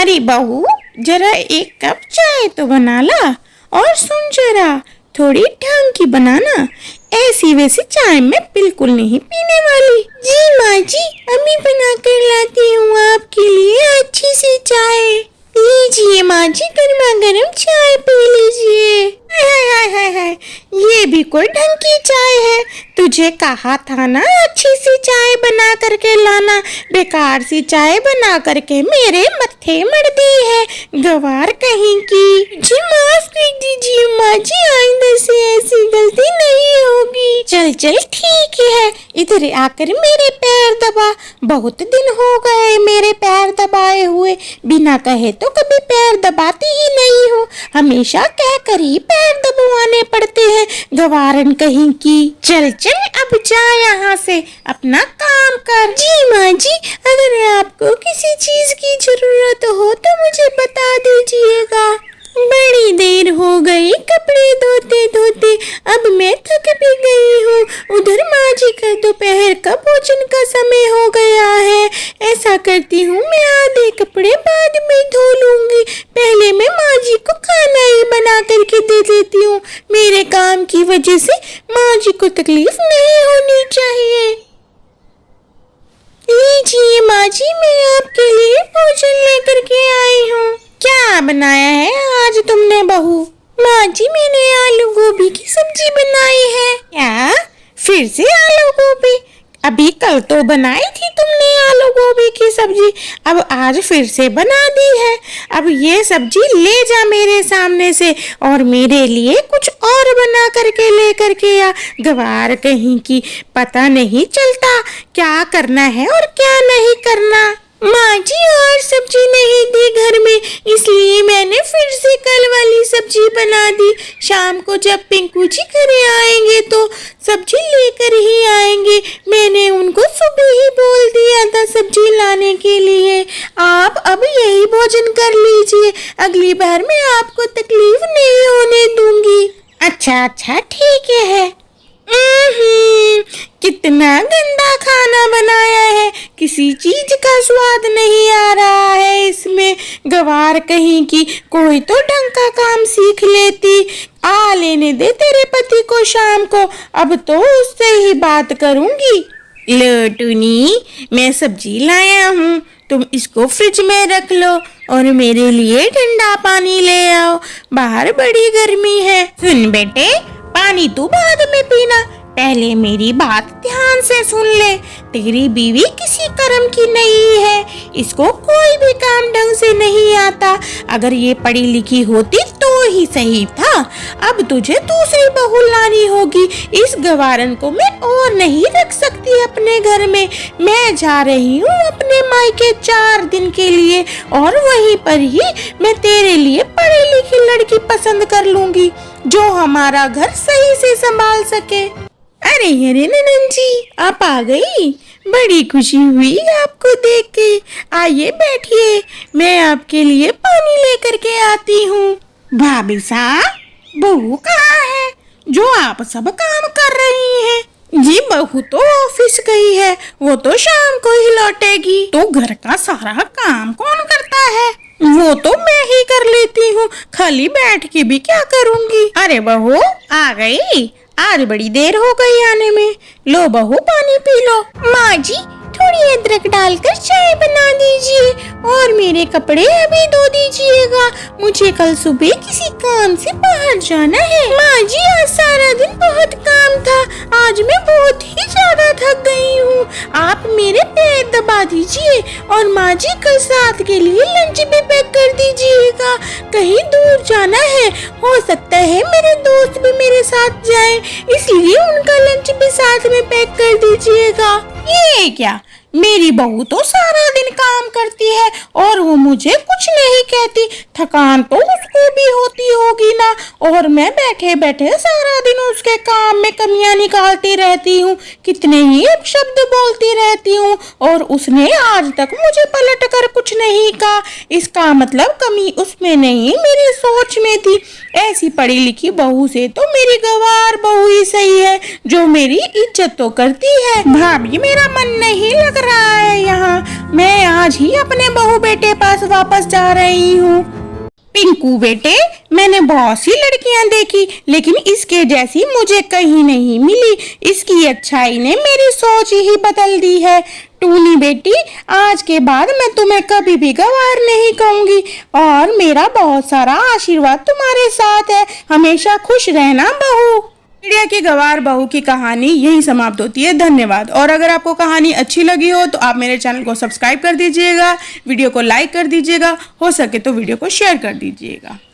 अरे बहू, जरा एक कप चाय तो बना ला। और सुन जरा, थोड़ी ढंग की बनाना, ऐसी वैसी चाय मैं बिल्कुल नहीं पीने वाली। जी माँ जी, अम्मी बना कर लाती हूँ आपके लिए अच्छी सी चाय। लीजिए माँ जी, गर्मा गर्म चाय पी लीजिए। हाय हाय हाय हाय, ये भी कोई ढंग की चाय है? तुझे कहा था ना अच्छी सी चाय बना करके लाना, बेकार सी चाय बना करके मेरे मत्थे मर दी है, गवार कहीं की। जी माफ कर दीजिए माँ जी, आइंदा से ऐसी गलती नहीं होगी। चल चल ठीक है, इधर आकर मेरे पैर दबा। बहुत दिन हो गए मेरे पैर दबाए हुए, बिना कहे तो कभी पैर दबाती ही नहीं हूँ, हमेशा कह कर ही पैर दबवाने पड़ते हैं, गवारन कहीं की। चल चल अब जा यहाँ से, अपना काम कर। जी माँ जी, अगर आपको किसी चीज की जरूरत हो तो मुझे बता दीजिएगा। बड़ी देर हो गई कपड़े धोते धोते, अब मैं थक भी गई हूँ। उधर माँ जी का दोपहर का भोजन का समय हो गया है। ऐसा करती हूँ, मैं आधे कपड़े बाद में धो लूंगी, पहले मैं माँ जी को खाना ही बना करके दे देती हूँ। मेरे काम की वजह से माँ जी को तकलीफ नहीं होनी चाहिए। लीजिए माँ जी, मैं आपके लिए भोजन लेकर के आई हूँ। क्या बनाया है आज तुमने बहू? माँ जी, मैंने आलू गोभी की सब्जी बनाई है। क्या फिर से आलू गोभी? अभी कल तो बनाई थी तुमने आलू गोभी की सब्जी, अब आज फिर से बना दी है। अब ये सब्जी ले जा मेरे सामने से, और मेरे लिए कुछ और बना करके ले करके आ। गवार कहीं की, पता नहीं चलता क्या करना है और क्या नहीं करना। माँ जी, और सब्जी नहीं थी घर में, इसलिए मैंने फिर से कल वाली सब्जी बना दी। शाम को जब पिंकू जी घर आएंगे तो सब्जी लेकर ही आएंगे। मैंने उनको सुबह ही बोल दिया था सब्जी लाने के लिए। आप अब यही भोजन कर लीजिए, अगली बार मैं आपको तकलीफ नहीं होने दूंगी। अच्छा अच्छा ठीक है। कितना गंदा खाना बनाया है, किसी चीज का स्वाद नहीं आ रहा है इसमें। गवार कहीं की, कोई तो ढंग का काम सीख लेती। आ लेने दे तेरे पति को शाम को, अब तो उससे ही बात करूंगी। लो टूनी, मैं सब्जी लाया हूँ, तुम इसको फ्रिज में रख लो और मेरे लिए ठंडा पानी ले आओ, बाहर बड़ी गर्मी है। सुन बेटे, पानी तू बाद में पीना, पहले मेरी बात ध्यान से सुन ले। तेरी बीवी किसी कर्म की नहीं है, इसको कोई भी काम ढंग से नहीं आता। अगर ये पढ़ी लिखी होती तो ही सही था। अब तुझे दूसरी बहू लानी होगी। इस गवारन को मैं और नहीं रख सकती अपने घर में। मैं जा रही हूँ अपने मायके 4 दिन के लिए, और वहीं पर ही मैं तेरे लिए पढ़ी लिखी लड़की पसंद कर लूंगी, जो हमारा घर सही से संभाल सके। अरे अरे ननन जी, आप आ गई, बड़ी खुशी हुई आपको देख के। आइए बैठिए, मैं आपके लिए पानी लेकर के आती हूँ। भाभी साहब, बहू कहाँ है जो आप सब काम कर रही हैं? जी बहू तो ऑफिस गई है, वो तो शाम को ही लौटेगी। तो घर का सारा काम कौन करता है? वो तो मैं ही कर लेती हूँ, खाली बैठ के भी क्या करूँगी। अरे बहू आ गई, आज बड़ी देर हो गई आने में। लो बहू पानी पी लो। माँ जी, थोड़ी अदरक डालकर चाय बना दीजिए, और मेरे कपड़े अभी धो दीजिएगा, मुझे कल सुबह किसी काम से बाहर जाना है। माँ जी, आज सारा दिन बहुत काम था, आज मैं बहुत ही ज्यादा थक गई हूँ। आप मेरे पैर दबा दीजिए, और माँ जी कल साथ के लिए लंच भी पैक कर दीजिएगा। कहीं दूर जाना है, हो सकता है मेरे दोस्त भी मेरे साथ जाएं, इसलिए उनका लंच भी साथ में पैक कर दीजिएगा। ये क्या, मेरी बहू तो सारा दिन काम करती है और वो मुझे कुछ नहीं कहती, थकान तो उसको को भी होती होगी ना, और मैं बैठे बैठे सारा दिन उसके काम में कमियां निकालती रहती हूँ, कितने ही शब्द बोलती रहती हूँ, और उसने आज तक मुझे पलट कर कुछ नहीं कहा। इसका मतलब कमी उसमें नहीं, मेरी सोच में थी। ऐसी पढ़ी लिखी बहू से तो मेरी गवार बहू ही सही है, जो मेरी इज्जत तो करती है। भाभी, मेरा मन नहीं लग रहा है यहाँ, मैं आज ही अपने बहू बेटे पास वापस जा रही हूँ। पिंकू बेटे, मैंने बहुत सी लड़कियां देखी, लेकिन इसके जैसी मुझे कहीं नहीं मिली। इसकी अच्छाई ने मेरी सोच ही बदल दी है। टूनी बेटी, आज के बाद मैं तुम्हें कभी भी गवार नहीं कहूंगी, और मेरा बहुत सारा आशीर्वाद तुम्हारे साथ है। हमेशा खुश रहना बहू। चिड़िया की गवार बहू की कहानी यही समाप्त होती है। धन्यवाद। और अगर आपको कहानी अच्छी लगी हो तो आप मेरे चैनल को सब्सक्राइब कर दीजिएगा, वीडियो को लाइक कर दीजिएगा, हो सके तो वीडियो को शेयर कर दीजिएगा।